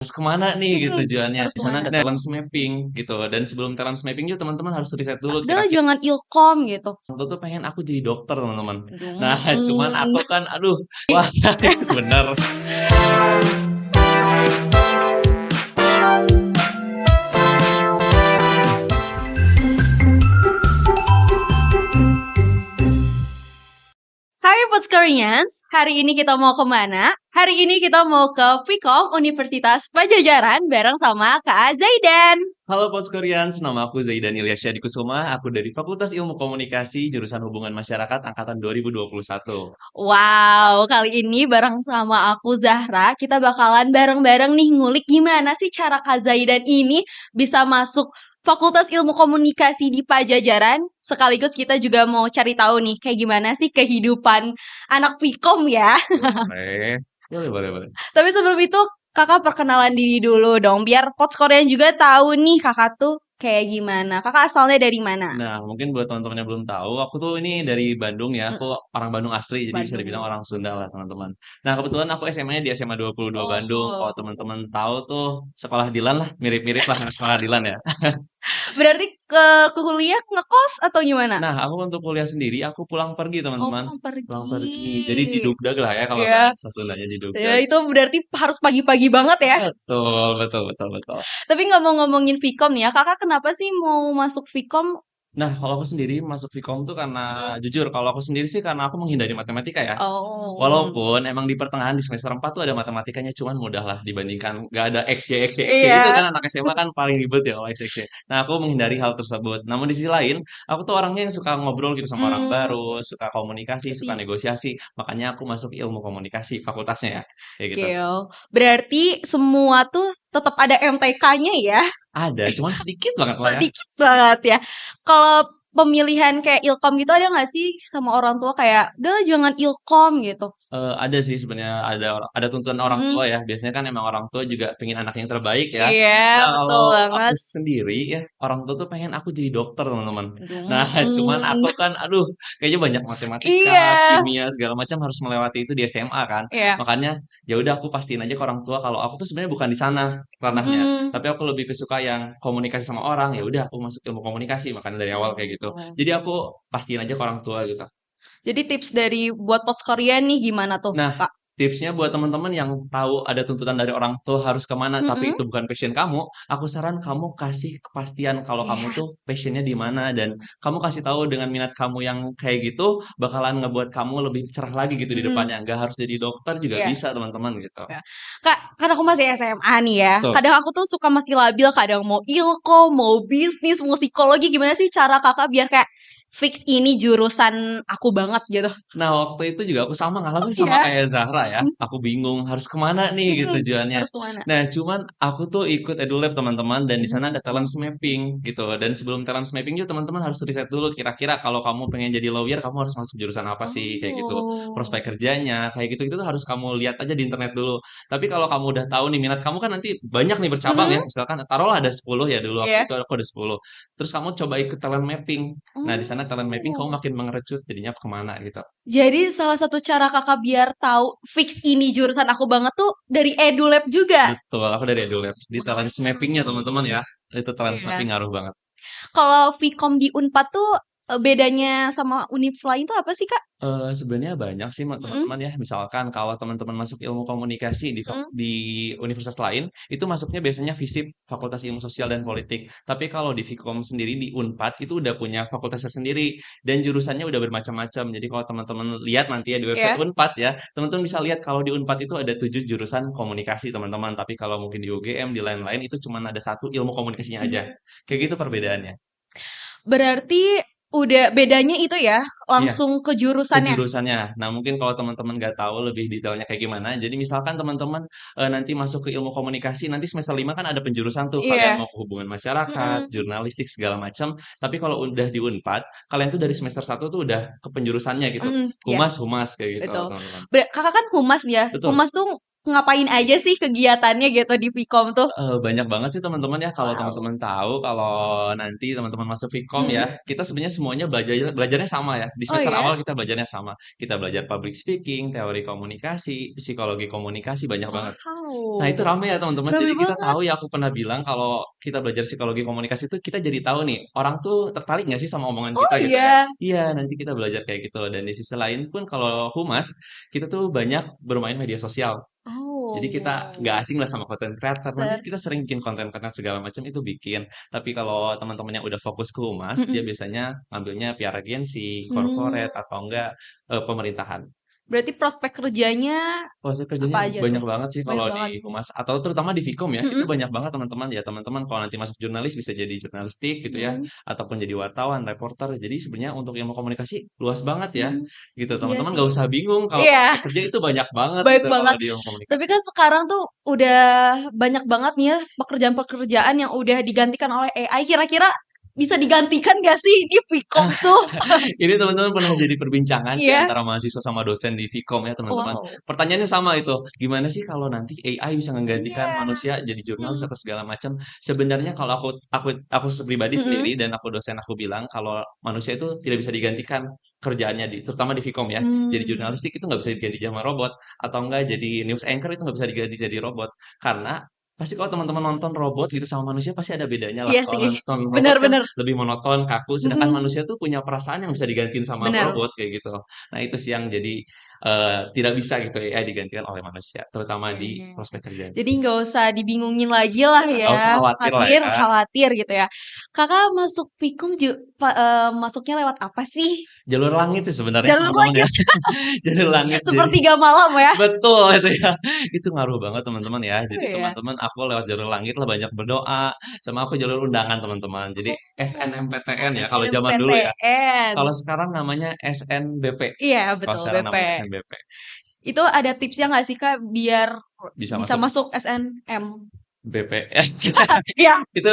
Harus kemana nih gitu tujuannya. Harus Di sana kemana? ada talent mapping gitu. Dan sebelum talent mapping juga teman-teman harus riset dulu Udah kira-kira jangan ilkom gitu. waktu tuh pengen aku jadi dokter teman-teman. Nah, cuman Mhm. aku kan aduh, wah itu bener. Hai Podskorians, hari ini kita mau kemana? Hari ini kita mau ke Vkom Universitas Pajajaran bareng sama Kak Zaidan. Halo Podskorians, nama aku Zaidan Ilyasya Kusuma. Aku dari Fakultas Ilmu Komunikasi, jurusan Hubungan Masyarakat angkatan 2021. Wow, kali ini bareng sama aku Zahra, kita bakalan bareng-bareng nih ngulik gimana sih cara Kak Zaidan ini bisa masuk Fakultas Ilmu Komunikasi di Pajajaran. Sekaligus kita juga mau cari tahu nih kayak gimana sih kehidupan anak Vkom ya. Boleh, boleh, boleh, boleh. Tapi sebelum itu kakak perkenalan diri dulu dong, biar Podskorian juga tahu nih kakak tuh kayak gimana. Kakak asalnya dari mana? Nah, mungkin buat teman-teman yang belum tahu, aku tuh ini dari Bandung ya. Aku Mm-mm, orang Bandung asli, jadi bisa dibilang Bandung. orang Sunda lah teman-teman. Nah, kebetulan aku SMA-nya di SMA 22 Bandung. Kalau Oh. teman-teman tahu tuh sekolah Dilan lah, mirip-mirip lah sama sekolah Dilan ya. Berarti ke kuliah ngekos atau gimana? Nah, aku untuk kuliah sendiri, aku pulang pergi Oh, teman-teman. pulang Pulang pergi. pergi. Jadi di Dugdag lah ya, kalau Ya, bahasa Sundanya di ya Dugdag. itu berarti harus pagi-pagi banget ya. Betul, betul, betul, betul. Tapi ngomong-ngomongin Vkom nih ya, kakak kenapa sih mau masuk Vkom? Nah, kalau aku sendiri masuk Vkom tuh karena Mm. jujur kalau aku sendiri sih karena aku menghindari matematika ya. Oh, Walaupun emang di pertengahan di semester 4 tuh ada matematikanya cuman mudah lah dibandingkan nggak ada X, Y, X, Y, X, Y itu iya. kan anak SMA kan paling ribet ya kalau X, X, Y. Nah, aku menghindari hal tersebut. Namun di sisi lain, aku tuh orangnya yang suka ngobrol gitu sama orang Hmm, baru, suka komunikasi, suka berarti negosiasi. Makanya aku masuk ilmu komunikasi fakultasnya ya. Kayak gitu. Geo. Berarti semua tuh tetap ada MTK-nya ya. Ada, cuman sedikit banget lah ya. Sedikit banget ya. Kalau pemilihan kayak ilkom gitu ada nggak sih sama orang tua kayak, udah jangan ilkom gitu. Ada sih sebenarnya ada tuntutan orang tua Mm-mm. ya, biasanya kan emang orang tua juga pengen anak yang terbaik ya. Iya, Nah, betul kalau aku banget. sendiri ya, orang tua tuh pengen aku jadi dokter, teman-teman. Nah, cuman Hmm. aku kan aduh, kayaknya banyak matematika, Iya. kimia, segala macam harus melewati itu di SMA kan. Iya. Makanya ya udah aku pastiin aja ke orang tua kalau aku tuh sebenarnya bukan di sana ranahnya, Mm-mm. tapi aku lebih kesuka yang komunikasi sama orang, ya udah aku masuk ilmu komunikasi, makanya dari awal kayak gitu. Oh. Jadi aku pastiin aja ke orang tua gitu. Jadi tips dari buat pots Korean nih gimana tuh, Nah, Kak? tipsnya buat teman-teman yang tahu ada tuntutan dari orang tua harus kemana, tapi Mm-mm. itu bukan passion kamu, aku saran kamu kasih kepastian kalau kamu Iya. tuh passionnya di mana dan kamu kasih tahu dengan minat kamu yang kayak gitu bakalan ngebuat kamu lebih cerah lagi gitu di Mm-mm. depannya. Nggak harus jadi dokter juga Iya. bisa teman-teman gitu. Ya. Kak, kan aku masih SMA nih ya. Tuh. Kadang aku tuh suka masih labil, kadang mau ilko, mau bisnis, mau psikologi. Gimana sih cara kakak biar kayak fix ini jurusan aku banget gitu? Nah, waktu itu juga aku sama Oh ngalamin sama iya. kayak Zahra ya. Hmm, Aku bingung harus kemana nih gitu tujuannya. harus kemana? Nah, cuman aku tuh ikut EduLab teman-teman dan di sana ada Hmm. talent mapping gitu. Dan sebelum talent mapping juga teman-teman harus riset dulu kira-kira kalau kamu pengen jadi lawyer kamu harus masuk jurusan apa sih kayak gitu. Oh. Prospek kerjanya kayak gitu itu tuh harus kamu lihat aja di internet dulu. Tapi kalau kamu udah tahu nih minat kamu kan nanti banyak nih bercabang ya. Mm-mm. Misalkan taruhlah ada 10 ya dulu waktu Iya. itu aku ada 10. Terus kamu coba ikut talent mapping. Nah, di sana talent mapping kamu Oh. makin mengerucut jadinya kemana gitu. Jadi salah satu cara kakak biar tahu fix ini jurusan aku banget tuh dari EduLab juga. Betul, aku dari EduLab. Di talent mapping-nya teman-teman ya. Itu talent Iya. mapping ngaruh banget. Kalau Vkom di Unpad tuh bedanya sama univ lain tuh apa sih, Kak? Sebenarnya banyak sih Mhm, teman-teman ya. Misalkan kalau teman-teman masuk ilmu komunikasi mhm. di universitas lain, itu masuknya biasanya FISIP, Fakultas Ilmu Sosial dan Politik. Tapi kalau di Vkom sendiri di Unpad itu udah punya fakultasnya sendiri dan jurusannya udah bermacam-macam. Jadi kalau teman-teman lihat nanti ya di website Iya. Unpad ya, teman-teman bisa lihat kalau di Unpad itu ada 7 jurusan komunikasi teman-teman. Tapi kalau mungkin di UGM di lain-lain itu cuma ada satu ilmu komunikasinya aja. Mhm. Kayak gitu perbedaannya. Berarti udah bedanya itu ya, Iya. langsung ke Ke jurusannya? jurusannya. Nah, mungkin kalau teman-teman nggak tahu lebih detailnya kayak gimana, jadi misalkan teman-teman, nanti masuk ke ilmu komunikasi, nanti semester 5 kan ada penjurusan tuh, kalian Iya. mau ke hubungan masyarakat, Mhm, jurnalistik, segala macam. Tapi kalau udah di Unpad, kalian tuh dari semester 1 tuh udah ke penjurusannya gitu. mhm, iya, Humas humas, kayak gitu, betul. teman-teman. Kakak kan humas ya, Betul. humas tuh ngapain aja sih kegiatannya gitu di Vkom tuh? Banyak banget sih teman-teman ya, kalau Wow. teman-teman tahu, kalau nanti teman-teman masuk Vkom ya, Mhm. kita sebenarnya semuanya belajarnya sama ya. Di Oh semester ya? awal kita belajarnya sama. Kita belajar public speaking, teori komunikasi, psikologi komunikasi, banyak banget. Nah, itu Wow, rame ya teman-teman. rame Jadi kita banget. tahu ya, aku pernah bilang kalau kita belajar psikologi komunikasi itu kita jadi tahu nih, orang tuh tertarik nggak sih sama omongan Oh kita gitu ya. iya? Iya, nanti kita belajar kayak gitu. Dan di sisi lain pun kalau humas, kita tuh banyak bermain media sosial. Jadi kita nggak Oh. asing lah sama konten kreator. Nanti Ter kita sering bikin konten-konten segala macam itu bikin. Tapi kalau teman-teman yang udah fokus ke humas, dia mhm. biasanya ngambilnya PR agensi, Mmm, corporate atau enggak pemerintahan. berarti prospek kerjanya Proses apa kerjanya aja tuh? banyak banget sih Banyak kalau banget? di humas atau terutama di Vkom ya, itu Mhm, banyak banget teman-teman. Ya teman-teman kalau nanti masuk jurnalis bisa jadi jurnalistik gitu ya, mhm, ataupun jadi wartawan, reporter. Jadi sebenarnya untuk ilmu komunikasi luas banget ya, mmm, gitu. iya Teman-teman sih. nggak usah bingung kalau Iya, prospek kerja itu banyak banget baik gitu kalau banget. di ilmu Tapi komunikasi. kan sekarang tuh udah banyak banget nih ya pekerjaan-pekerjaan yang udah digantikan oleh AI, kira-kira bisa digantikan nggak sih di Vkom tuh? Ini teman-teman pernah jadi perbincangan di Iya. antara mahasiswa sama dosen di Vkom ya teman-teman. Wow. Pertanyaannya sama itu, gimana sih kalau nanti AI bisa menggantikan Iya. manusia jadi jurnalis Mhm, atau segala macam? Sebenarnya kalau aku pribadi mhm, sendiri dan aku dosen aku bilang kalau manusia itu tidak bisa digantikan kerjaannya terutama di Vkom ya. Jadi mmm, jurnalistik itu nggak bisa diganti sama robot atau enggak jadi news anchor itu nggak bisa diganti jadi robot karena pasti kalau teman-teman nonton robot gitu sama manusia pasti ada bedanya lah. iya Kalau sih. nonton robot Bener kan bener. lebih monoton, kaku, sedangkan Mhm, manusia tuh punya perasaan yang bisa digantiin sama bener. robot kayak gitu. Nah, itu sih yang jadi tidak bisa gitu AI digantikan oleh manusia, terutama di Oke. prospek kerja. Jadi nggak usah dibingungin lagi lah Nggak usah ya, khawatir lah khawatir ya. khawatir gitu ya. Kakak masuk Vkom masuknya lewat apa sih? Jalur langit sih sebenarnya Jalur teman-teman ya. langit, Jalur langit jadi sepertiga malam ya? betul itu ya. Itu ngaruh banget teman-teman ya. Oh Jadi ya? teman-teman aku lewat jalur langit lah banyak berdoa, sama aku jalur undangan teman-teman. Jadi Oh, SNMPTN ya kalau zaman dulu ya. Kalau SNMPTN. sekarang namanya SNBP. Iya Kalau betul, sekarang BP. namanya SNBP. Itu ada tipsnya nggak sih Kak, biar Bisa bisa masuk masuk SNM? BP. Iya, Itu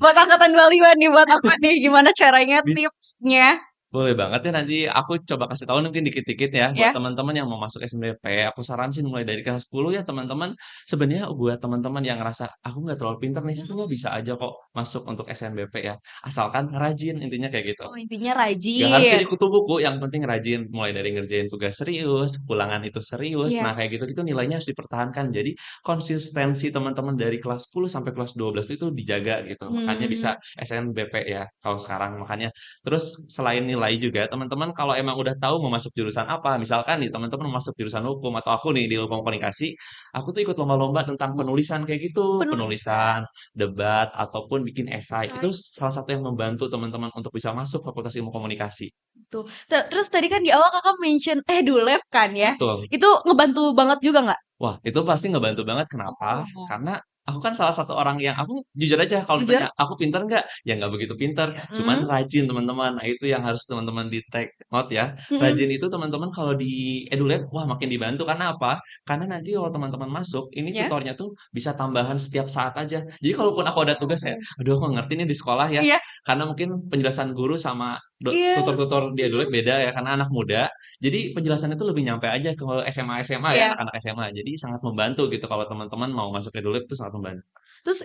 buat angkatan 25 nih, buat aku nih, gimana caranya, bis tipsnya? boleh banget ya nanti aku coba kasih tahu mungkin dikit-dikit ya buat Ya? teman-teman yang mau masuk SNBP. Aku saran sih mulai dari kelas 10 ya teman-teman. Sebenarnya buat teman-teman yang ngerasa aku nggak terlalu pintar nih, sebenarnya bisa aja kok masuk untuk SNBP ya. Asalkan rajin intinya kayak gitu. Oh, intinya Gak harus rajin. jadi kutu buku, yang penting rajin. Mulai dari ngerjain tugas serius, ulangan itu serius. Nah, kayak Yes. gitu-gitu nilainya harus dipertahankan. Jadi, konsistensi teman-teman dari kelas 10 sampai kelas 12 itu dijaga gitu. Makanya Mmm, bisa SNBP ya kalau sekarang. Makanya terus selain nilai juga, teman-teman kalau emang udah tahu mau masuk jurusan apa, misalkan nih teman-teman mau masuk jurusan hukum atau aku nih di ilmu komunikasi, aku tuh ikut lomba-lomba tentang oh, penulisan kayak gitu. penulisan. Penulisan, debat, ataupun bikin esai. Ay Itu salah satu yang membantu teman-teman untuk bisa masuk Fakultas Ilmu Komunikasi. tuh. Terus tadi kan di awal Kakak mention edulab kan ya? Betul. Itu ngebantu banget juga nggak? Wah, itu pasti ngebantu banget. Kenapa? Oh, Karena aku kan salah satu orang yang aku jujur aja kalau jujur? ditanya, "Aku pinter nggak?" Ya nggak begitu pinter, cuman Mhm, rajin teman-teman. Nah, itu yang harus teman-teman di-take note ya. mhm. Rajin itu teman-teman kalau di EduLab, wah makin dibantu. Karena apa? Karena nanti kalau teman-teman masuk, ini Ya? tutornya tuh bisa tambahan setiap saat aja. Jadi kalaupun aku ada tugas ya, Oh. "Aduh aku nggak ngerti nih di sekolah ya." Iya Karena mungkin penjelasan guru sama iya, tutor-tutor di EduLab mhm. beda ya, karena anak muda. Jadi penjelasannya itu lebih nyampe aja ke SMA-SMA ya, Iya. anak-anak SMA. Jadi sangat membantu gitu kalau teman-teman mau masuk Edulab itu sangat membantu. Terus,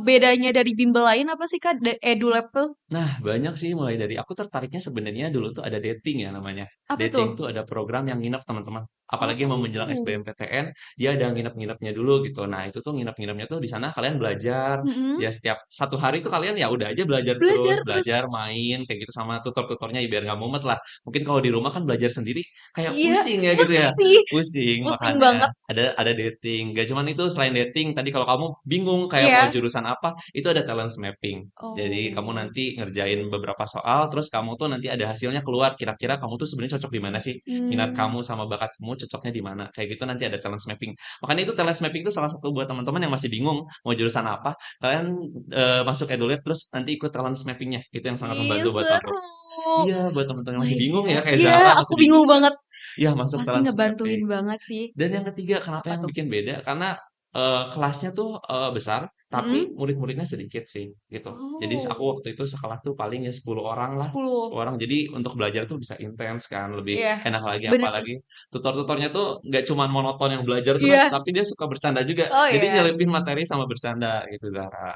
bedanya dari bimbel lain apa sih Kak, edulab tuh? Nah, banyak sih mulai dari aku tertariknya sebenarnya dulu tuh ada dating ya namanya. Apa tuh? Dating tuh ada program yang nginep teman-teman. Apalagi mau menjelang Oh. SBMPTN, dia ada nginep-nginepnya dulu gitu. Nah, itu tuh nginep-nginepnya tuh di sana kalian belajar. Mhm. Ya setiap satu hari tuh kalian ya udah aja belajar Belajar terus, terus. belajar, main kayak gitu sama tutor-tutornya ya biar nggak mumet lah. Mungkin kalau di rumah kan belajar sendiri kayak Iya, pusing ya gitu pusing ya. sih, Pusing pusing makanya. banget. Ada dating. Gak cuman itu selain dating, tadi kalau kamu bingung kayak mau Iya. jurusan apa, itu ada talent mapping. Jadi kamu Oh. nanti ngerjain beberapa soal, terus kamu tuh nanti ada hasilnya keluar. Kira-kira kamu tuh sebenarnya cocok di mana sih? Minat Mmm, kamu sama bakat kamu cocoknya di mana? Kayak gitu nanti ada talent mapping. Makanya itu talent mapping itu salah satu buat teman-teman yang masih bingung mau jurusan apa. Kalian masuk Edulab terus nanti ikut talent mappingnya. Itu yang sangat ih membantu buat aku. seru. Iya, buat teman-teman yang Oh masih bingung iya ya kayak iya, Zahra aku masih bingung bingung nggak? banget. Iya masuk Pasti talent ngebantuin mapping. banget sih. Dan yang ketiga, kenapa Apa yang tuh? bikin beda? Karena Kelasnya tuh, besar, tapi Mhm. murid-muridnya sedikit sih, gitu. Jadi aku Oh, waktu itu sekelas tuh paling ya 10 orang lah, 10. 10 orang. Jadi untuk belajar tuh bisa intens kan, lebih Iya, enak lagi. bener sih. Apalagi tutor-tutornya tuh nggak cuman monoton yang belajar terus, Iya. tapi dia suka bercanda juga. Oh, Jadi iya. nyelipin materi sama bercanda gitu, Zahra.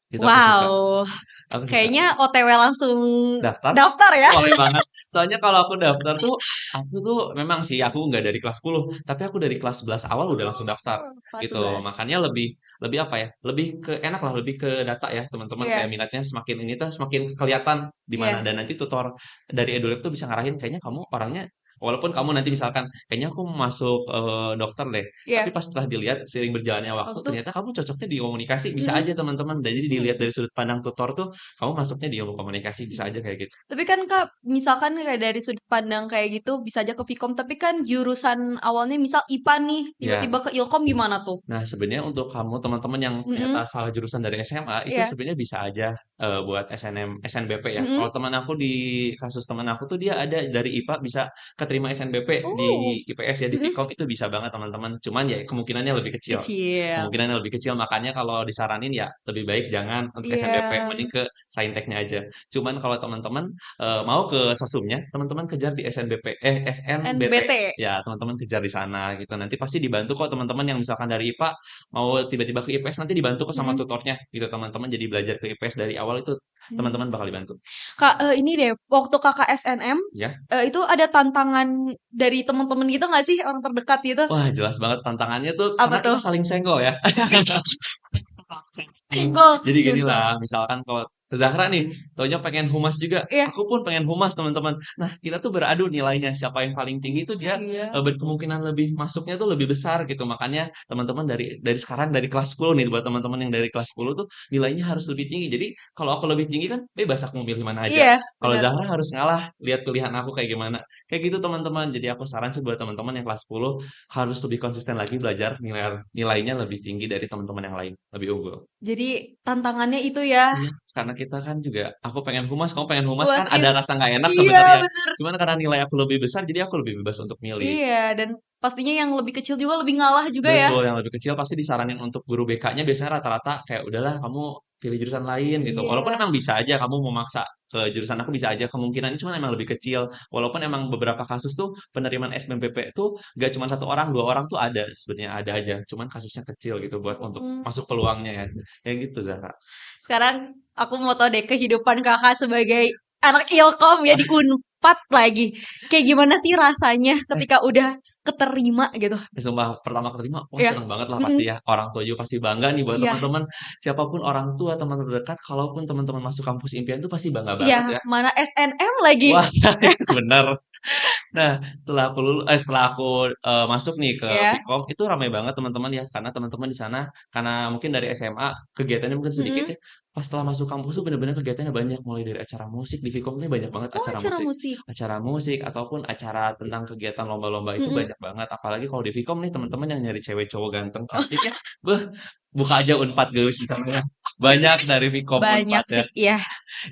Itu aku suka Wow, aku suka. kayaknya OTW langsung Daftar? daftar ya? Boleh banget. Soalnya kalau aku tuh memang sih aku nggak dari kelas 10, tapi aku dari kelas 11 awal udah langsung daftar Oh, kelas gitu. 11. Makanya lebih lebih apa ya? Lebih ke enak lah, lebih ke data ya teman-teman kayak Iya, minatnya semakin ini tuh semakin kelihatan di mana iya. dan nanti tutor dari EduLab tuh bisa ngarahin kayaknya kamu orangnya walaupun kamu nanti misalkan kayaknya aku mau masuk dokter deh, tapi Iya, pas setelah dilihat seiring berjalannya waktu waktu ternyata kamu cocoknya di komunikasi bisa mhm, aja teman-teman. Dan jadi dilihat oke. dari sudut pandang tutor tuh kamu masuknya di ilmu komunikasi bisa aja kayak gitu. Tapi kan Kak, misalkan kayak dari sudut pandang kayak gitu bisa aja ke Vkom, tapi kan jurusan awalnya misal IPA nih, Ya. tiba-tiba ke Ilkom gimana tuh? Nah, sebenarnya untuk kamu teman-teman yang ternyata Mhm, salah jurusan dari SMA, itu iya, sebenarnya bisa aja, buat SNMP ya. mhm. Kalau teman aku kasus teman aku tuh dia ada dari IPA bisa keterima SNBP di Oh, IPS ya, di mhm, Vkom itu bisa banget teman-teman. Cuman ya kemungkinannya lebih kecil. kecil. Kemungkinannya lebih kecil, makanya kalau disaranin ya lebih baik jangan untuk SNBP, Iya, mending ke Sainteknya aja. Cuman kalau teman-teman, mau ke Sosumnya, teman-teman kejar di SNBT. NBT. Ya, teman-teman kejar di sana gitu. Nanti pasti dibantu kok teman-teman yang misalkan dari IPA mau tiba-tiba ke IPS nanti dibantu kok sama Mhm, tutornya gitu teman-teman. Jadi belajar ke IPS dari awal itu mmm. teman-teman bakal dibantu. Kak, ini deh, waktu Kakak SNM, Ya. itu ada tantangan dari temen-temen gitu nggak sih, orang terdekat gitu? Wah, jelas banget tantangannya tuh Apa karena kita tuh? saling senggol ya. Senggol, Jadi gini gimana tuh? lah, misalkan kalau Zahra nih, taunya pengen humas juga, Iya. aku pun pengen humas teman-teman. Nah, kita tuh beradu nilainya, siapa yang paling tinggi itu Oh, dia iya. berkemungkinan lebih masuknya tuh lebih besar gitu. Makanya teman-teman dari sekarang dari kelas 10 nih buat teman-teman yang dari kelas 10 tuh nilainya harus lebih tinggi. Jadi kalau aku lebih tinggi kan bebas aku mau milih mana aja. Iya, Kalau bener. Zahra harus ngalah, lihat pilihan aku kayak gimana. Kayak gitu teman-teman. Jadi aku saran sih buat teman-teman yang kelas 10 harus lebih konsisten lagi belajar nilainya lebih tinggi dari teman-teman yang lain, lebih unggul. Jadi tantangannya itu ya, Iya, karena kita kan juga aku pengen humas, kamu pengen humas kan ada puasin rasa nggak enak iya, sebenarnya. bener. Cuman karena nilai aku lebih besar, jadi aku lebih bebas untuk milih. Iya, dan pastinya yang lebih kecil juga lebih ngalah juga ya? Betul, yang lebih kecil pasti disaranin untuk guru BK-nya biasanya rata-rata kayak udahlah kamu pilih jurusan lain gitu. Walaupun Iya. emang bisa aja kamu memaksa ke jurusan aku bisa aja kemungkinannya cuman emang lebih kecil. Walaupun emang beberapa kasus tuh penerimaan SBMPP tuh gak cuma satu orang, dua orang tuh ada sebenarnya ada aja. Cuman kasusnya kecil gitu buat untuk Mhm. masuk peluangnya ya. Kayak gitu Zahra. Sekarang aku mau tahu deh kehidupan Kakak sebagai anak Ilkom ya di Unpad lagi. Kayak gimana sih rasanya Eh, ketika udah keterima gitu? Sumpah pertama keterima, wah Iya. seneng banget lah pasti Mhm. ya. Orang tua juga pasti bangga nih buat Iya. teman-teman. Siapapun orang tua, teman terdekat, kalaupun teman-teman masuk kampus impian tuh pasti bangga Iya, banget ya. mana SNM lagi. Wah, itu bener. Nah, setelah aku, masuk nih ke Ya. Vkom, itu ramai banget teman-teman ya, karena teman-teman di sana karena mungkin dari SMA kegiatannya mungkin sedikit Mhm. ya, pas setelah masuk kampus tuh bener-bener kegiatannya banyak, mulai dari acara musik di Vkom ini banyak banget Oh, acara musik. acara musik ataupun acara tentang kegiatan lomba-lomba itu Mhm. banyak banget. Apalagi kalau di Vkom nih teman-teman yang nyari cewek cowok ganteng Oh, cantik ya, beh, buka aja Unpad guys di sana ya. Banyak dari Vkom banyak Unpad ya. sih, iya.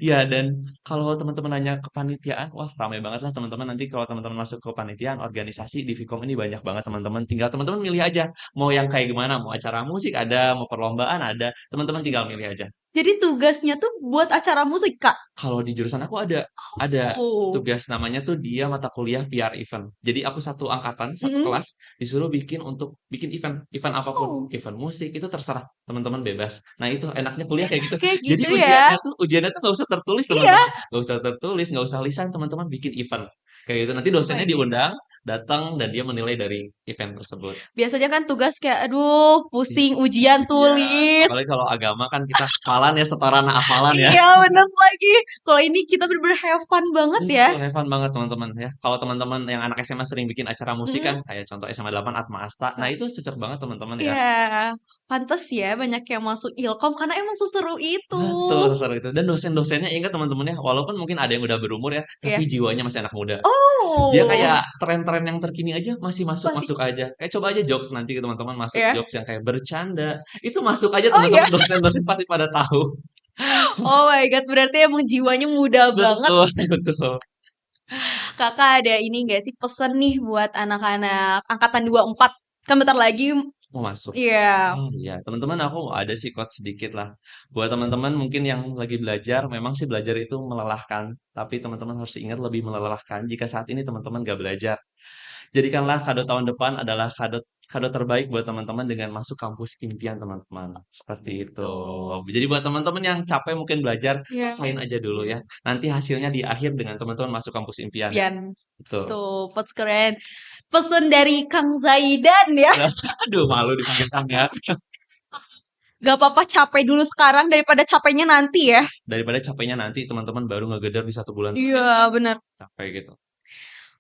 Iya, dan kalau teman-teman nanya kepanitiaan, wah ramai banget lah teman-teman nanti kalau teman-teman masuk ke kepanitiaan, organisasi di Vkom ini banyak banget teman-teman. Tinggal teman-teman milih aja mau yang kayak gimana, mau acara musik ada, mau perlombaan ada, teman-teman tinggal milih aja. Jadi tugasnya tuh buat acara musik, Kak? Kalau di jurusan aku ada Oh. tugas namanya tuh dia mata kuliah PR event. Jadi aku satu angkatan, satu Mhm. kelas disuruh bikin event apapun, Oh, event musik itu terserah teman-teman bebas. Nah itu enaknya kuliah kayak gitu. kayak Jadi gitu ya? ujiannya tuh nggak usah tertulis Iya. teman-teman, nggak usah tertulis, nggak usah lisan, teman-teman bikin event kayak gitu. Nanti Oh my dosennya god. diundang, datang dan dia menilai dari event tersebut. Biasanya kan tugas kayak, aduh Ih, pusing ujian ujian, tulis. apalagi kalau agama kan kita hafalan ya setoran hafalan ya. Iya, bener lagi. Kalau ini kita bener-bener have fun banget ya. Betul, have fun banget teman-teman ya. Kalau teman-teman yang anak SMA sering bikin acara musik kan, Mhm. kayak contoh SMA 8 Atma Asta. Nah, itu cocok banget teman-teman ya. Iya, pantes ya banyak yang masuk Ilkom karena emang seseru itu. Betul, seseru itu. Dan dosen-dosennya ingat teman-teman ya, walaupun mungkin ada yang udah berumur ya, tapi Iya. jiwanya masih anak muda. Dia Oh, kayak tren-tren yang terkini aja masih masih masuk-masuk aja. Kayak coba aja jokes nanti ke teman-teman masuk ya. jokes yang kayak bercanda. Itu masuk aja Oh iya. teman-teman dosen-dosen pasti pada tahu. Oh my god, berarti emang jiwanya muda banget. Betul, betul. Kakak ada ini nggak sih pesan nih buat anak-anak angkatan 24? Kan bentar lagi Mau masuk. Iya. Oh iya, teman-teman aku ada sih quotes sedikit lah. Buat teman-teman mungkin yang lagi belajar, memang sih belajar itu melelahkan. Tapi teman-teman harus ingat lebih melelahkan jika saat ini teman-teman gak belajar. Jadikanlah kado tahun depan adalah kado kado terbaik buat teman-teman dengan masuk kampus impian teman-teman. Seperti itu. Tuh. Jadi buat teman-teman yang capek mungkin belajar, Iya. rasain aja dulu ya. Nanti hasilnya di akhir dengan teman-teman masuk kampus impian. Pian. Betul. Tuh, pots keren. Pesan dari Kang Zaidan ya. Aduh, malu dipanggil Kang ya. Gak apa-apa capek dulu sekarang daripada capeknya nanti ya. Daripada capeknya nanti teman-teman baru ngegedar di 1 bulan Iya, benar. capek gitu.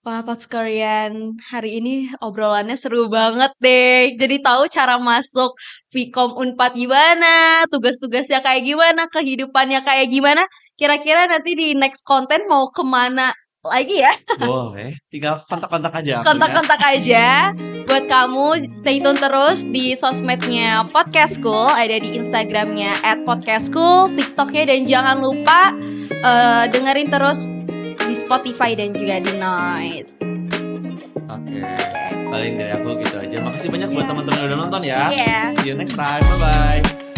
Wah, Pots Korean, hari ini obrolannya seru banget deh. Jadi tahu cara masuk Vkom Unpad gimana, tugas-tugasnya kayak gimana, kehidupannya kayak gimana. Kira-kira nanti di next konten mau kemana lagi ya? Boleh, tinggal kontak-kontak aja aku ya. Kontak-kontak aja. Buat kamu stay tune terus di sosmednya Podcast School, ada di Instagramnya @podcastschool, TikToknya, dan jangan lupa dengerin terus di Spotify dan juga di Noise. Oke, paling dari aku gitu aja. Makasih banyak buat Iya. teman-teman yang udah nonton ya. Iya. See you next time. Bye-bye.